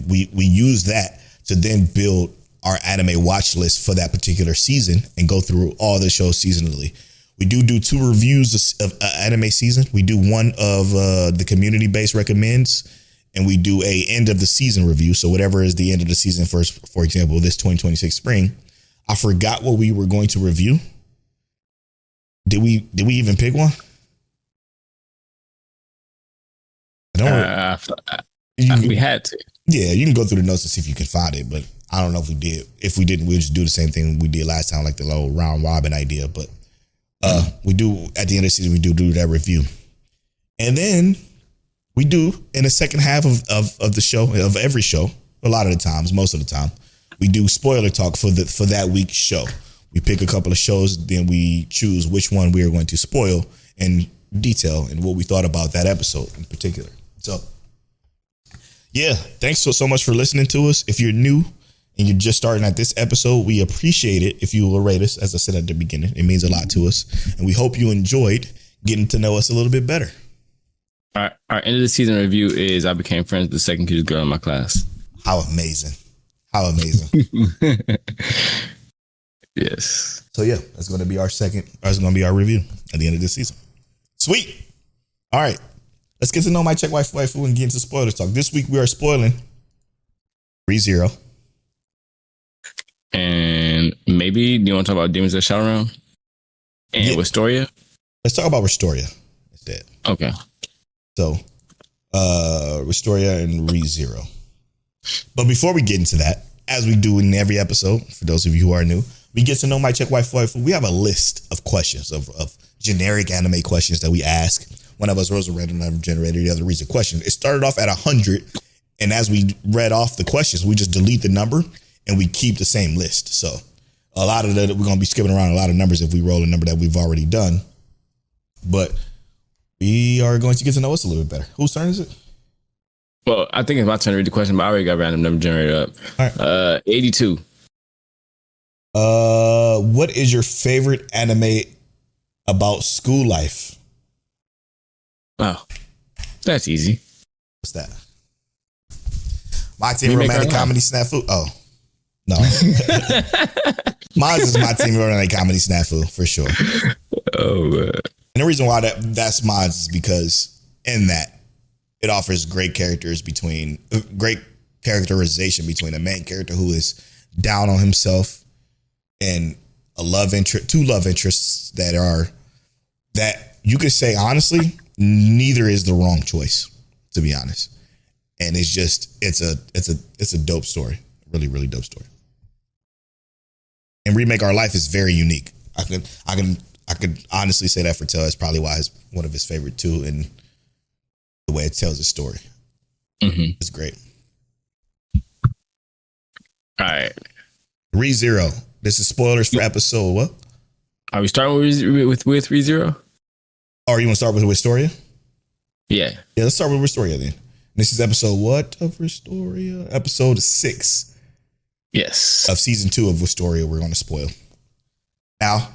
we use that to then build our anime watch list for that particular season and go through all the shows seasonally. We do 2 reviews of anime season. We do one of the community-based recommends, and we do a end of the season review. So whatever is the end of the season, for example, this 2026 spring, I forgot what we were going to review. Did we even pick one? We had to. Yeah, you can go through the notes and see if you can find it, but I don't know if we did. If we didn't, we'll just do the same thing we did last time, like the little round robin idea. But we do, at the end of the season, we do that review. And then we do, in the second half of the show, of every show, a lot of the times, most of the time, we do spoiler talk for that week's show. We pick a couple of shows, then we choose which one we are going to spoil in detail and what we thought about that episode in particular. So, yeah, thanks so much for listening to us. If you're new and you're just starting at this episode, we appreciate it if you will rate us. As I said at the beginning, it means a lot to us. And we hope you enjoyed getting to know us a little bit better. Our end of the season review is I became friends with the second cutest girl in my class. How amazing. How amazing. Yes. So yeah, that's going to be that's going to be our review at the end of this season. Sweet. All right. Let's get to know my Check Waifu and get into spoiler talk. This week we are spoiling ReZero. And maybe do you want to talk about Demons of the Shadow Realm and Wistoria? Let's talk about Wistoria instead. Okay. So, Wistoria and ReZero. But before we get into that, as we do in every episode, for those of you who are new, we get to know My Check Waifu. We have a list of questions, of generic anime questions that we ask. One of us rolls a random number generator, the other reads a question. It started off at 100, and as we read off the questions, we just delete the number and we keep the same list. So a lot of that, we're going to be skipping around a lot of numbers if we roll a number that we've already done. But we are going to get to know us a little bit better. Whose turn is it? Well, I think it's my turn to read the question, but I already got random number generator up. All right. 82. What is your favorite anime about school life? Oh, that's easy. What's that? My Teen Romantic Comedy Snafu. Oh, no. Mine is My Teen Romantic Comedy Snafu, for sure. Oh, man. And the reason why that's mine is because in that, it offers great characterization between a main character who is down on himself and two love interests that you could say honestly, neither is the wrong choice, to be honest. And it's a dope story, really, really dope story. And Remake Our Life is very unique. I could honestly say that for Tell. It's probably why it's one of his favorite too, and the way it tells the story. Mm-hmm. It's great. All right. ReZero. This is spoilers for episode what? Are we starting with ReZero? Or you want to start with Wistoria? Yeah. Yeah, let's start with Wistoria then. This is episode what of Wistoria? Episode 6. Yes. Of season 2 of Wistoria, we're going to spoil. Now,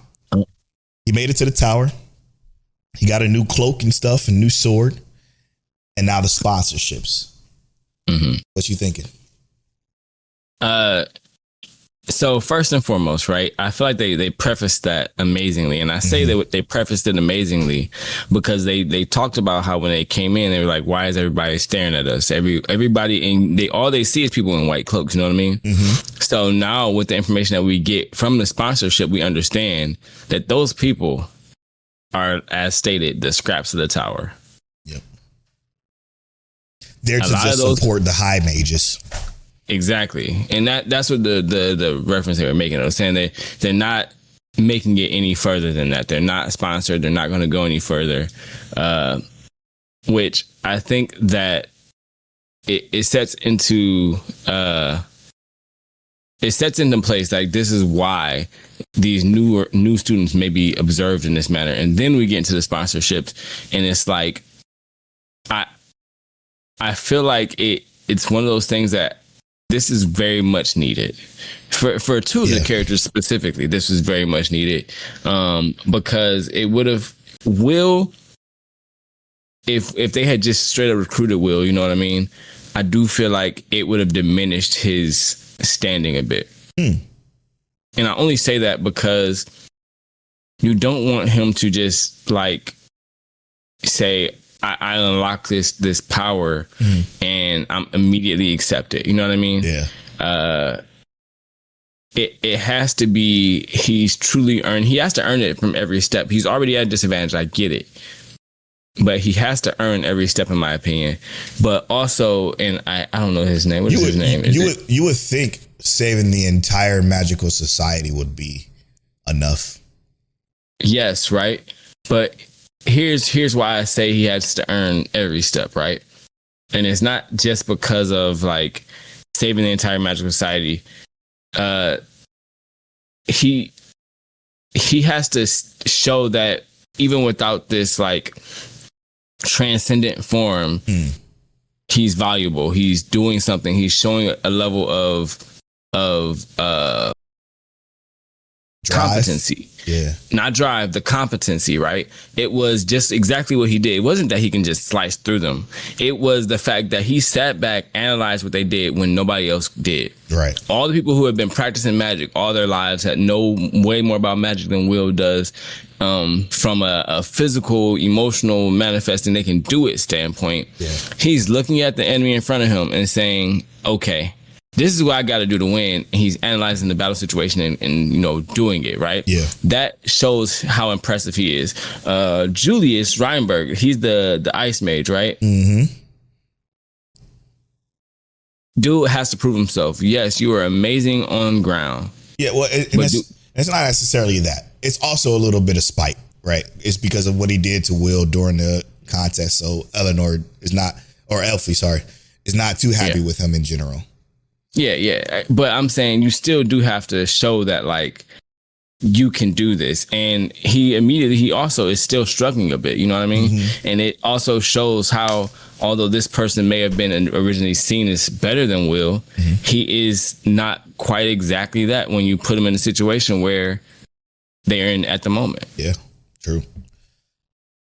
he made it to the tower. He got a new cloak and stuff, a new sword. And now the sponsorships. Mm-hmm. What you thinking? So first and foremost, right? I feel like they prefaced that amazingly, and I say that they prefaced it amazingly because they talked about how when they came in, they were like, "Why is everybody staring at us? Everybody, and all they see is people in white cloaks." You know what I mean? Mm-hmm. So now with the information that we get from the sponsorship, we understand that those people are, as stated, the scraps of the tower. Yep. They're to just support the high mages. Exactly. And that's what the reference they were making. I was saying they're not making it any further than that. They're not sponsored. They're not going to go any further. Which I think that it sets into place like this is why these new students may be observed in this manner. And then we get into the sponsorships, and it's like I feel like it's one of those things that this is very much needed for two of the characters specifically. This is very much needed because it would have if they had just straight up recruited Will, you know what I mean? I do feel like it would have diminished his standing a bit. And I only say that because you don't want him to just like say, I unlock this power and I'm immediately accept it. You know what I mean? Yeah. It has to be, he's truly earned. He has to earn it from every step. He's already at a disadvantage. I get it. But he has to earn every step, in my opinion. But also, and I don't know his name. What is his name? You would think saving the entire magical society would be enough. Yes, right. But here's why I say he has to earn every step, right? And it's not just because of like saving the entire magical society. He has to show that even without this like transcendent form, he's valuable. He's doing something. He's showing a level of competency. Yeah. Not drive, the competency, right? It was just exactly what he did. It wasn't that he can just slice through them. It was the fact that he sat back, analyzed what they did when nobody else did. Right. All the people who have been practicing magic all their lives that know way more about magic than Will does, from a physical, emotional, manifesting, they can do it standpoint. Yeah. He's looking at the enemy in front of him and saying, okay, this is what I got to do to win. And he's analyzing the battle situation and you know, doing it, right? Yeah. That shows how impressive he is. Julius Reinberg, he's the ice mage, right? Mm-hmm. Dude has to prove himself. Yes, you are amazing on ground. Yeah, well, it's not necessarily that. It's also a little bit of spite, right? It's because of what he did to Will during the contest. So Eleanor is not, or Elfie, sorry, is not too happy with him in general. Yeah. But I'm saying you still do have to show that, like, you can do this. And he also is still struggling a bit, you know what I mean? Mm-hmm. And it also shows how, although this person may have been originally seen as better than Will, mm-hmm. he is not quite exactly that when you put him in a situation where they're in at the moment. Yeah, true.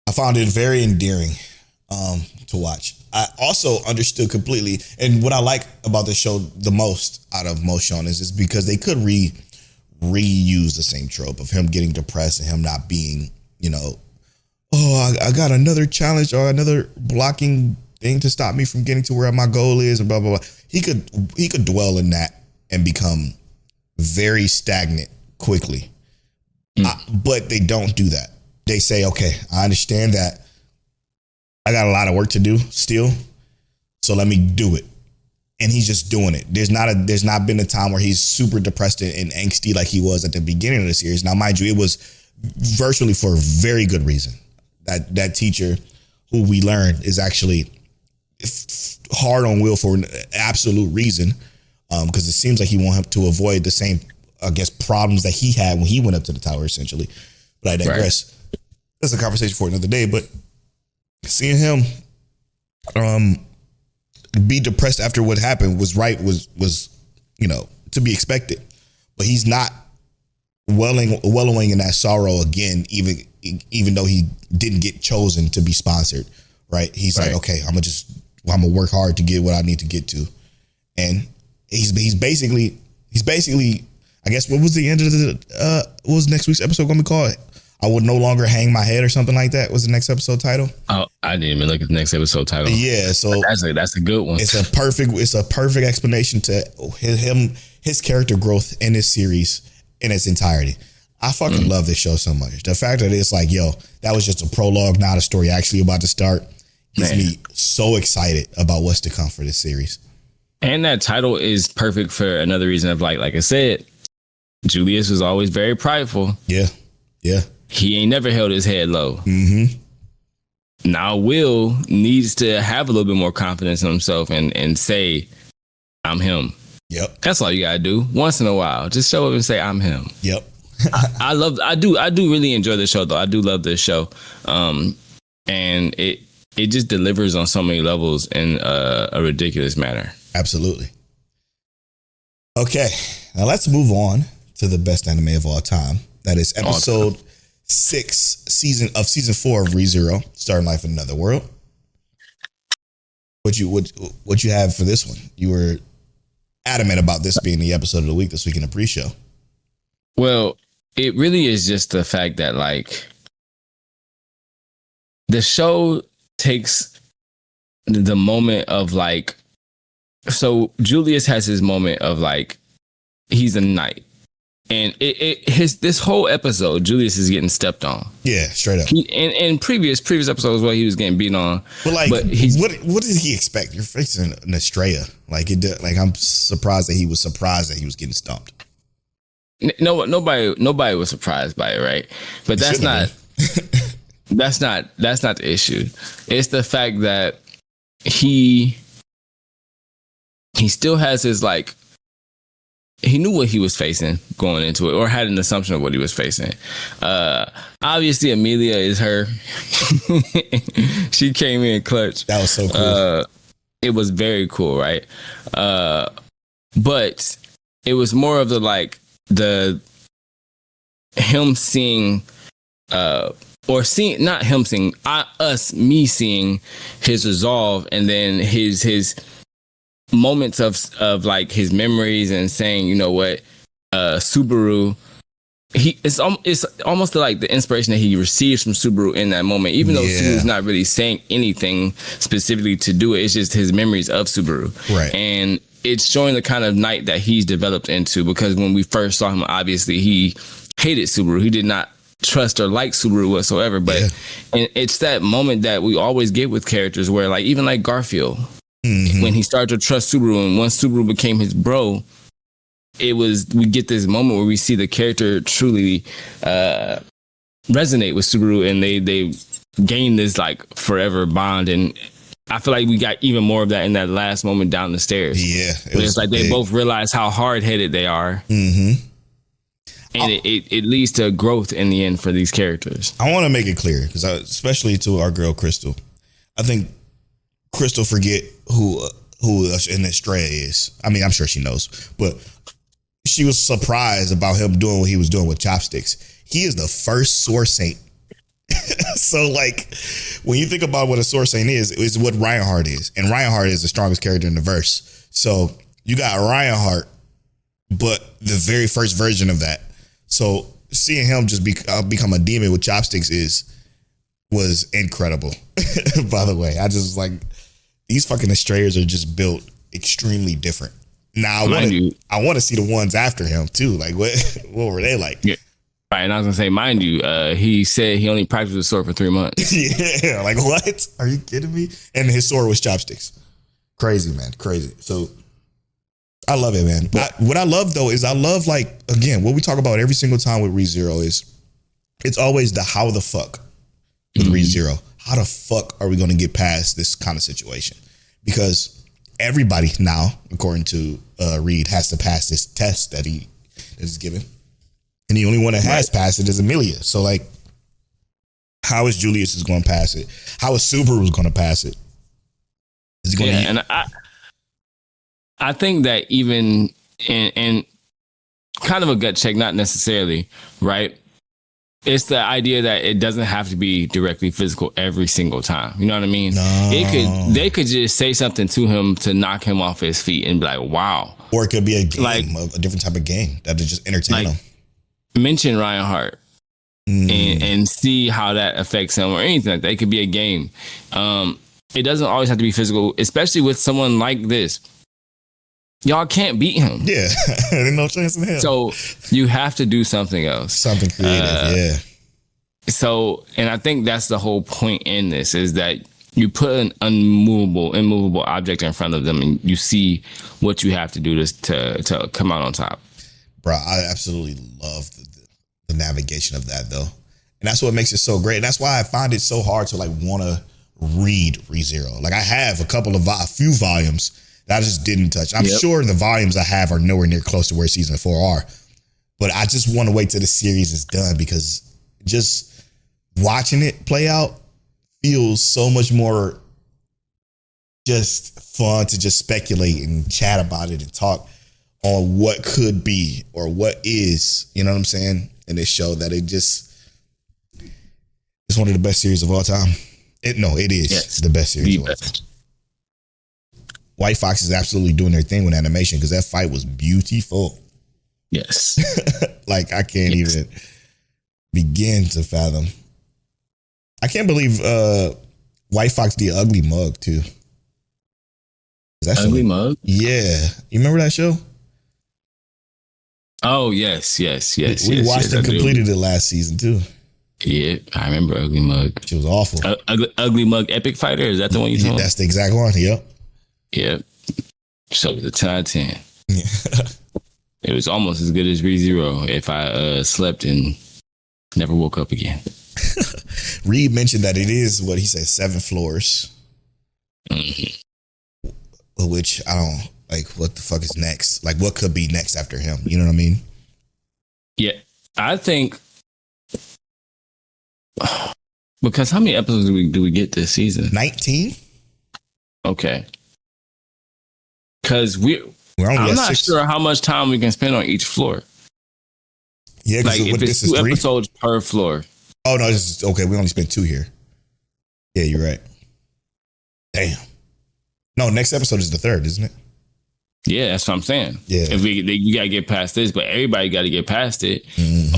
I found it very endearing to watch. I also understood completely, and what I like about the show the most out of most shonens is because they could reuse the same trope of him getting depressed and him not being, you know, oh, I got another challenge or another blocking thing to stop me from getting to where my goal is, and blah, blah, blah. He could dwell in that and become very stagnant quickly. But they don't do that. They say, okay, I understand that I got a lot of work to do still, so let me do it. And he's just doing it. There's not been a time where he's super depressed and angsty like he was at the beginning of the series. Now, mind you, it was virtually for a very good reason. That teacher who we learned is actually hard on Will for an absolute reason, because it seems like he wants him to avoid the same, I guess, problems that he had when he went up to the tower, essentially. But I digress. Right. That's a conversation for another day. But seeing him be depressed after what happened was you know, to be expected. But he's not wallowing in that sorrow again, even though he didn't get chosen to be sponsored. Right? He's like, okay, I'm gonna work hard to get what I need to get to. And he's basically, I guess, what was the end of what was next week's episode gonna be called? I would no longer hang my head or something like that was the next episode title. Oh, I didn't even look at the next episode title. Yeah, so that's a good one. It's a perfect explanation to his character growth in this series in its entirety. I fucking love this show so much. The fact that it's like, yo, that was just a prologue, not a story actually about to start, gets me so excited about what's to come for this series. And that title is perfect for another reason of like I said, Julius was always very prideful. Yeah. He ain't never held his head low. Mm-hmm. Now Will needs to have a little bit more confidence in himself and say, I'm him. Yep. That's all you gotta do once in a while. Just show up and say, I'm him. Yep. I do really enjoy the show though. I do love this show. And it just delivers on so many levels in a ridiculous manner. Absolutely. Okay. Now let's move on to the best anime of all time. That is episode 6, season 4 of ReZero, Starting Life in Another World. What you have for this one? You were adamant about this being the episode of the week this week in the pre-show. Well, it really is just the fact that like the show takes the moment of like, so Julius has his moment of like, he's a knight. And this whole episode, Julius is getting stepped on. Yeah, straight up. In previous episodes, well, he was getting beaten on. But what did he expect? You're facing an Estrella. Like I'm surprised that he was getting stumped. Nobody was surprised by it, right? But that's not the issue. It's the fact that he still has his like. He knew what he was facing going into it, or had an assumption of what he was facing. Obviously, Amelia is her. She came in clutch. That was so cool. It was very cool, right? But it was more of him seeing, or seeing, not him seeing, me seeing his resolve, and then his moments of like his memories and saying, you know what, Subaru, it's almost like the inspiration that he receives from Subaru in that moment, even though Subaru's not really saying anything specifically to do it. It's just his memories of Subaru. Right. And it's showing the kind of knight that he's developed into, because when we first saw him, obviously he hated Subaru. He did not trust or like Subaru whatsoever. But and it's that moment that we always get with characters where, like, even like Garfield, when he started to trust Subaru, and once Subaru became his bro, we get this moment where we see the character truly resonate with Subaru, and they gain this like forever bond. And I feel like we got even more of that in that last moment down the stairs. Yeah, it's like they both realize how hard-headed they are. And it leads to growth in the end for these characters. I want to make it clear, because especially to our girl Crystal, I think Crystal forget who an Estrella is. I mean, I'm sure she knows, but she was surprised about him doing what he was doing with chopsticks. He is the first Sword Saint. So, like, when you think about what a Sword Saint is, it's what Reinhardt is. And Reinhardt is the strongest character in the verse. So you got Reinhardt, but the very first version of that. So seeing him just become a demon with chopsticks was incredible. By the way, I just like, these fucking Estrellas are just built extremely different. Now I want to see the ones after him too. Like, what were they like? Yeah. Right, and I was gonna say, mind you, he said he only practiced the sword for 3 months. Yeah, like, what? Are you kidding me? And his sword was chopsticks. Crazy, man, crazy. So I love it, man. What I love though is, I love, like, again, what we talk about every single time with ReZero is, it's always the how the fuck with ReZero. How the fuck are we going to get past this kind of situation? Because everybody now, according to Reed, has to pass this test that is given. And the only one that has passed it is Amelia. So, like, how is Julius going to pass it? How is Subaru going to pass it? Is he going to? And I think that even in kind of a gut check, not necessarily, right? It's the idea that it doesn't have to be directly physical every single time. You know what I mean? No. They could just say something to him to knock him off his feet and be like, wow. Or it could be a game, a different type of game that would just entertain him. Mention Reinhardt and see how that affects him, or anything like that. It could be a game. It doesn't always have to be physical, especially with someone like this. Y'all can't beat him. Yeah, there's no chance in hell. So you have to do something else. Something creative, So, and I think that's the whole point in this, is that you put an immovable object in front of them, and you see what you have to do to come out on top. Bro, I absolutely love the navigation of that, though. And that's what makes it so great. And that's why I find it so hard to, like, want to read ReZero. Like, I have a few volumes that I just didn't touch. I'm sure the volumes I have are nowhere near close to where season 4 are. But I just want to wait till the series is done, because just watching it play out feels so much more just fun to just speculate and chat about it and talk on what could be or what is, you know what I'm saying? And this show that it's one of the best series of all time. It is the best series of all time. White Fox is absolutely doing their thing with animation, because that fight was beautiful. Yes. Like, I can't even begin to fathom. I can't believe White Fox did Ugly Mug too. Ugly Mug? Yeah. You remember that show? Oh, yes. We watched and completed it last season too. Yeah, I remember Ugly Mug. She was awful. Ugly Mug Epic Fighter? Is that the one you talking about? That's the exact one, yep. Yeah. So it was a 10 out of 10. Yeah. It was almost as good as ReZero if I slept and never woke up again. Reed mentioned that it is, what he said, 7 floors. Which I don't, like, what the fuck is next? Like, what could be next after him? You know what I mean? Yeah. I think, because how many episodes do we get this season? 19? Okay. Because I'm not sure how much time we can spend on each floor. Yeah, because like, if it's 2 episodes per floor. Oh, no, this is okay. We only spent 2 here. Yeah, you're right. Damn. No, next episode is the 3rd, isn't it? Yeah, that's what I'm saying. Yeah. If you got to get past this, but everybody got to get past it.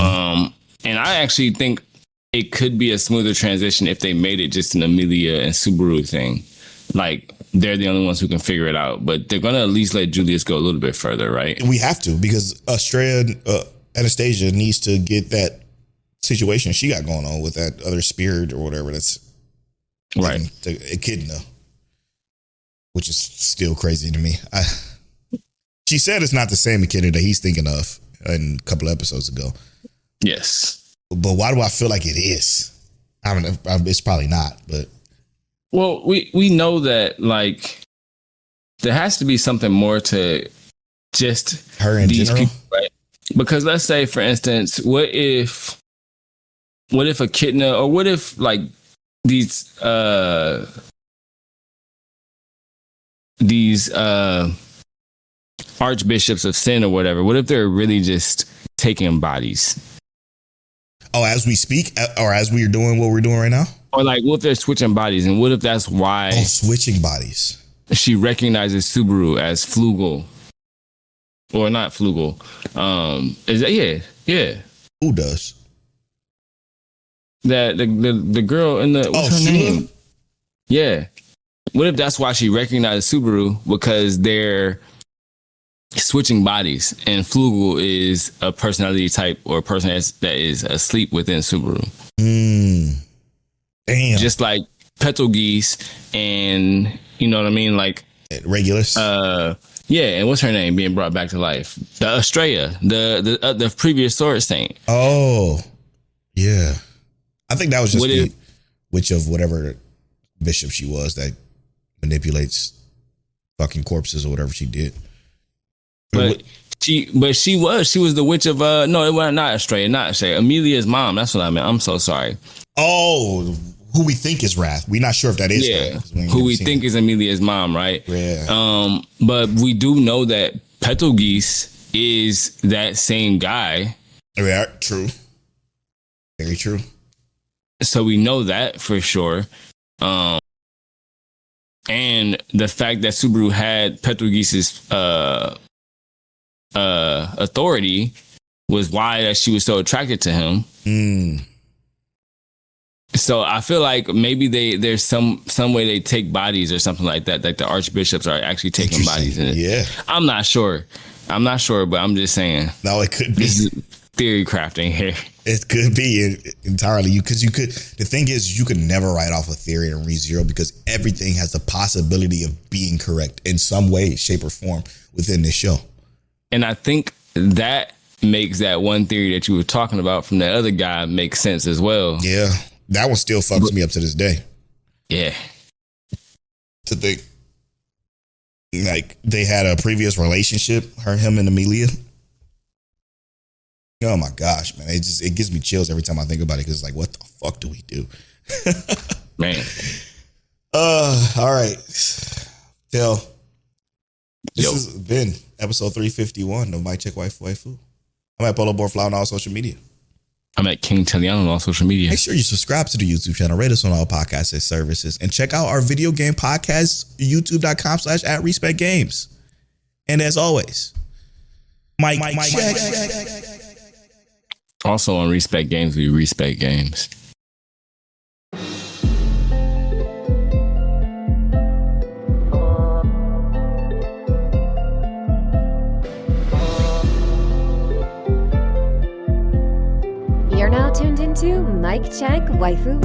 And I actually think it could be a smoother transition if they made it just an Amelia and Subaru thing. Like, they're the only ones who can figure it out, but they're gonna at least let Julius go a little bit further, right? We have to, because Anastasia needs to get that situation she got going on with that other spirit or whatever that's right Echidna, which is still crazy to me. She said it's not the same Echidna that he's thinking of a couple of episodes ago. Yes, but why do I feel like it is? I mean, it's probably not, but. Well, we know that, like, there has to be something more to just her in general, people, right? Because let's say, for instance, what if Echidna, or what if, like, these archbishops of sin or whatever, what if they're really just taking bodies? Oh, as we speak, or as we are doing what we're doing right now? Or like, what if they're switching bodies, and what if that's why switching bodies? She recognizes Subaru as Flugel, or not Flugel? Is that yeah? Who does? That the girl in the what's her name? Yeah. What if that's why she recognized Subaru, because they're switching bodies, and Flugel is a personality type or a person that is asleep within Subaru. Damn. Just like Petalgeese and, you know what I mean, like Regulus. Yeah, and what's her name being brought back to life? The Estrella, the previous Sword Saint. Oh, yeah. I think that was just the witch of whatever bishop she was that manipulates fucking corpses or whatever she did. But she was the witch of no, it was not Estrella, Amelia's mom. That's what I meant. I'm so sorry. Oh, who we think is Wrath. We're not sure if that is. Yeah, who we think is Amelia's mom, right? Yeah. But we do know that Petalgeese is that same guy. Yeah, true. Very true. So we know that for sure. And the fact that Subaru had Petalgeese's authority was why that she was so attracted to him. So I feel like maybe there's some way they take bodies or something like that. Like the archbishops are actually taking bodies in it. Yeah. I'm not sure, but I'm just saying. No, it could be. This is theory crafting here. It could be entirely because you could. The thing is, you could never write off a theory and ReZero because everything has the possibility of being correct in some way, shape, or form within this show. And I think that makes that one theory that you were talking about from the other guy make sense as well. Yeah. That one still fucks me up to this day. Yeah. To think, like, they had a previous relationship, him and Amelia. Oh my gosh, man. It gives me chills every time I think about it because it's like, what the fuck do we do? Man. All right. This has been episode 351 of Mic Check Waifu. I'm at Polow Flow on all social media. I'm at King Telliano on all social media. Make sure you subscribe to the YouTube channel, rate us on all podcast services, and check out our video game podcast, youtube.com/@RespectGames. And as always, Mic Check. Also on Respect Games, we respect games. You're now tuned into Mic Check Waifu.